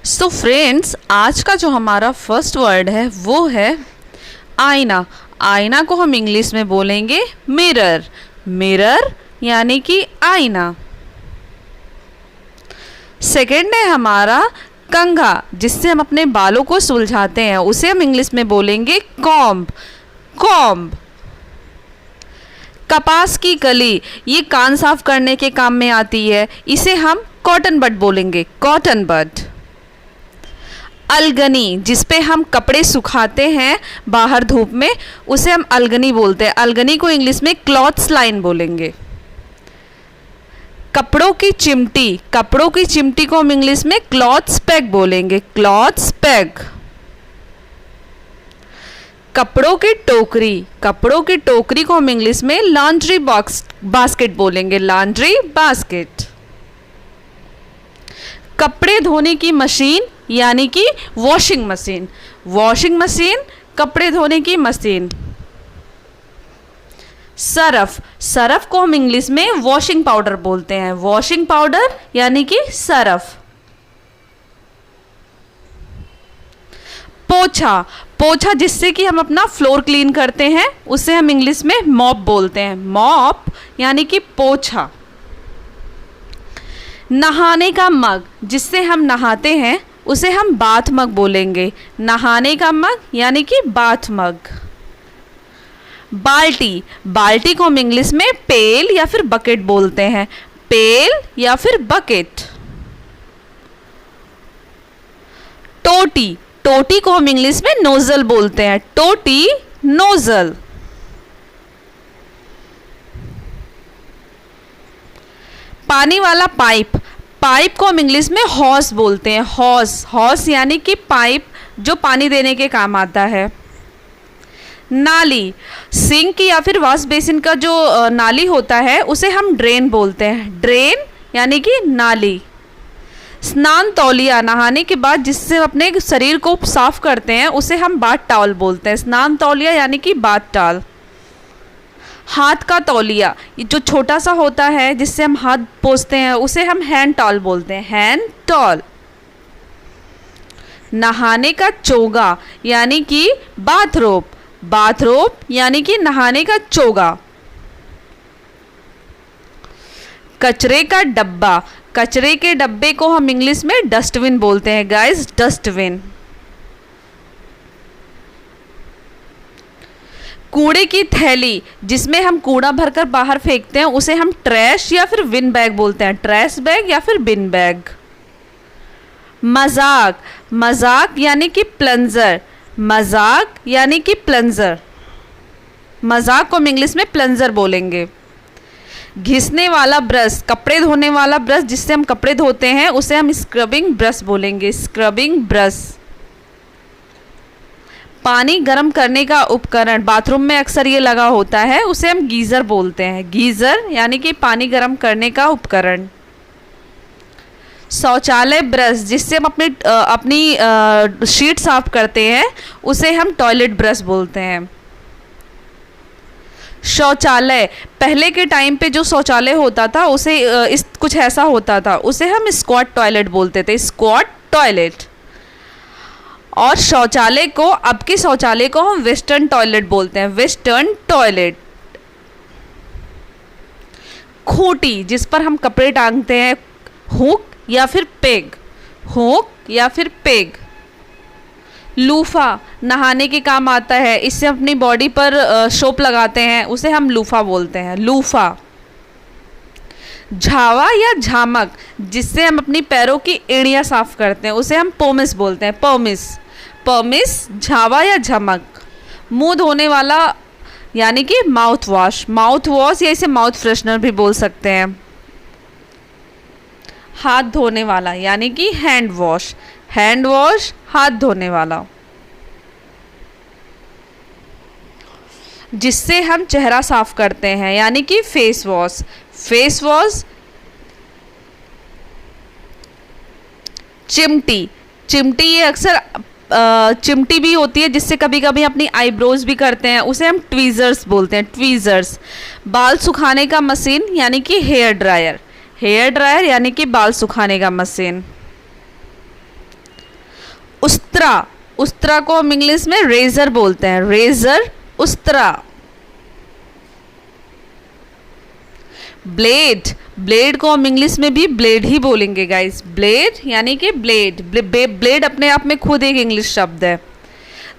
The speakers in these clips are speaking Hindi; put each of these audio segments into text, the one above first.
सो फ्रेंड्स, आज का जो हमारा फर्स्ट वर्ड है वो है आईना। आईना को हम इंग्लिश में बोलेंगे मिरर। मिरर यानी कि आईना। सेकंड है हमारा कंघा, जिससे हम अपने बालों को सुलझाते हैं, उसे हम इंग्लिश में बोलेंगे कॉम्ब। कॉम्ब। कपास की कली, ये कान साफ करने के काम में आती है, इसे हम कॉटन बड बोलेंगे, कॉटन बड। अलगनी, जिस पे हम कपड़े सुखाते हैं बाहर धूप में, उसे हम अलगनी बोलते हैं। अलगनी को इंग्लिश में क्लॉथ्स लाइन बोलेंगे। कपड़ों की चिमटी, कपड़ों की चिमटी को हम इंग्लिश में क्लॉथ्स पैक बोलेंगे, क्लॉथ्स पैक। कपड़ों की टोकरी, कपड़ों की टोकरी को हम इंग्लिश में लॉन्ड्री बॉक्स बास्केट बोलेंगे, लॉन्ड्री बास्केट। कपड़े धोने की मशीन यानी कि वॉशिंग मशीन, वॉशिंग मशीन, कपड़े धोने की मशीन। सरफ, सरफ को हम इंग्लिश में वॉशिंग पाउडर बोलते हैं, वॉशिंग पाउडर यानी कि सरफ। पोछा, पोछा जिससे कि हम अपना फ्लोर क्लीन करते हैं, उसे हम इंग्लिश में मॉप बोलते हैं, मॉप यानी कि पोछा। नहाने का मग, जिससे हम नहाते हैं, उसे हम बाथ मग बोलेंगे, नहाने का मग यानी कि बाथ मग। बाल्टी, बाल्टी को हम इंग्लिश में पेल या फिर बकेट बोलते हैं, पेल या फिर बकेट। टोटी, टोटी को हम इंग्लिश में नोजल बोलते हैं, टोटी, नोजल। पानी वाला पाइप, पाइप को हम इंग्लिश में हॉस बोलते हैं, हॉस, हॉस यानी कि पाइप जो पानी देने के काम आता है। नाली, सिंक या फिर वॉश बेसिन का जो नाली होता है, उसे हम ड्रेन बोलते हैं, ड्रेन यानी कि नाली। स्नान तौलिया, नहाने के बाद जिससे अपने शरीर को साफ करते हैं, उसे हम बाथ टॉवल बोलते हैं, स्नान तौलिया यानी कि बाथ टॉवल। हाथ का तौलिया, ये जो छोटा सा होता है जिससे हम हाथ पोंछते हैं, उसे हम हैंड टॉवल बोलते हैं, हैंड टॉवल। नहाने का चोगा यानी कि बाथरोब, बाथरोब यानी कि नहाने का चोगा। कचरे का डब्बा, कचरे के डब्बे को हम इंग्लिश में डस्टबिन बोलते हैं गाइस, डस्टबिन। कूड़े की थैली, जिसमें हम कूड़ा भरकर बाहर फेंकते हैं, उसे हम ट्रैश या फिर बिन बैग बोलते हैं, ट्रैश बैग या फिर बिन बैग। मजाक, मजाक यानी कि प्लंजर, मजाक यानी कि प्लंजर, मजाक को हम इंग्लिश में प्लंजर बोलेंगे। घिसने वाला ब्रश, कपड़े धोने वाला ब्रश जिससे हम कपड़े धोते हैं, उसे हम स्क्रबिंग ब्रश बोलेंगे, स्क्रबिंग ब्रश। पानी गर्म करने का उपकरण, बाथरूम में अक्सर ये लगा होता है, उसे हम गीज़र बोलते हैं, गीज़र यानी कि पानी गर्म करने का उपकरण। शौचालय ब्रश, जिससे हम अपनी शीट साफ करते हैं, उसे हम टॉयलेट ब्रश बोलते हैं। शौचालय, पहले के टाइम पे जो शौचालय होता था उसे कुछ ऐसा होता था, उसे हम स्क्वाट टॉयलेट बोलते थे, स्क्वाट टॉयलेट। और शौचालय को, अब के शौचालय को हम वेस्टर्न टॉयलेट बोलते हैं, वेस्टर्न टॉयलेट। खूंटी, जिस पर हम कपड़े टांगते हैं, हुक या फिर पेग, हुक या फिर पेग। लूफा, नहाने के काम आता है, इससे अपनी बॉडी पर सोप लगाते हैं, उसे हम लूफा बोलते हैं, लूफा। झावा या झामक, जिससे हम अपनी पैरों की एड़ियाँ साफ करते हैं, उसे हम पोमिस बोलते हैं, पोमिस, पोमिस, झावा या झमक। मुंह धोने वाला यानी कि माउथ वॉश, माउथ वॉश या इसे माउथ फ्रेशनर भी बोल सकते हैं। हाथ धोने वाला यानी कि हैंड वॉश, हैंड वॉश, हाथ धोने वाला। जिससे हम चेहरा साफ करते हैं यानी कि फेस वॉश, फेस वॉश। चिमटी, चिमटी ये अक्सर चिमटी भी होती है जिससे कभी कभी अपनी आईब्रोज भी करते हैं, उसे हम ट्वीज़र्स बोलते हैं, ट्वीज़र्स। बाल सुखाने का मशीन यानी कि हेयर ड्रायर, हेयर ड्रायर यानी कि बाल सुखाने का मशीन। उस्तरा, उस्तरा को हम इंग्लिश में रेजर बोलते हैं, रेजर, उस्तरा। ब्लेड, ब्लेड को हम इंग्लिश में भी ब्लेड ही बोलेंगे गाइस, ब्लेड यानी कि ब्लेड, ब्लेड अपने आप में खुद एक इंग्लिश शब्द है।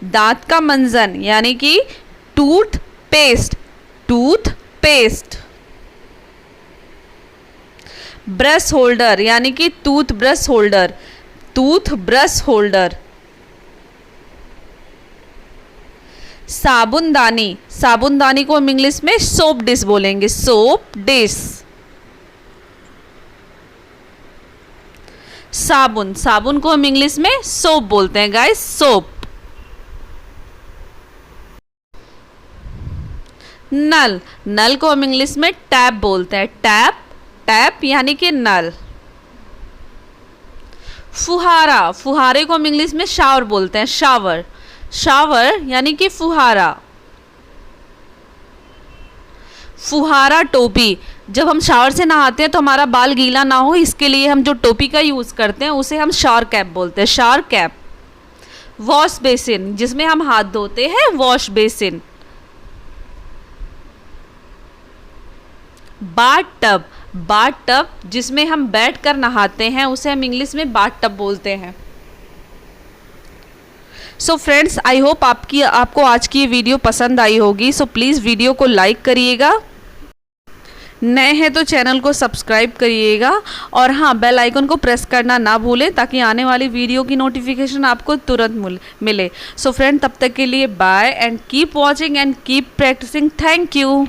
दांत का मंजन यानी कि toothpaste, toothpaste. Brush holder यानी कि toothbrush holder, toothbrush holder. साबुनदानी, साबुनदानी को हम इंग्लिश में सोप डिश बोलेंगे, सोप डिश। साबुन, साबुन को हम इंग्लिश में सोप बोलते हैं गाइस, सोप। नल, नल को हम इंग्लिश में टैप बोलते हैं, टैप, टैप यानी कि नल। फुहारा, फुहारे को हम इंग्लिश में शावर बोलते हैं, शावर, शावर यानी कि फुहारा। फुहारा टोपी, जब हम शावर से नहाते हैं तो हमारा बाल गीला ना हो, इसके लिए हम जो टोपी का यूज़ करते हैं उसे हम शावर कैप बोलते हैं, शावर कैप। वॉश बेसिन, जिसमें हम हाथ धोते हैं, wash basin. Bath tub, bath tub जिसमें हम बैठकर नहाते हैं उसे हम इंग्लिश में बाथ टब बोलते हैं। सो फ्रेंड्स, आई होप आपको आज की ये वीडियो पसंद आई होगी। सो प्लीज़ वीडियो को लाइक करिएगा, नए हैं तो चैनल को सब्सक्राइब करिएगा, और हाँ, बेल आइकन को प्रेस करना ना भूलें ताकि आने वाली वीडियो की नोटिफिकेशन आपको तुरंत मिले। सो फ्रेंड, तब तक के लिए bye and keep watching and keep practising. Thank you.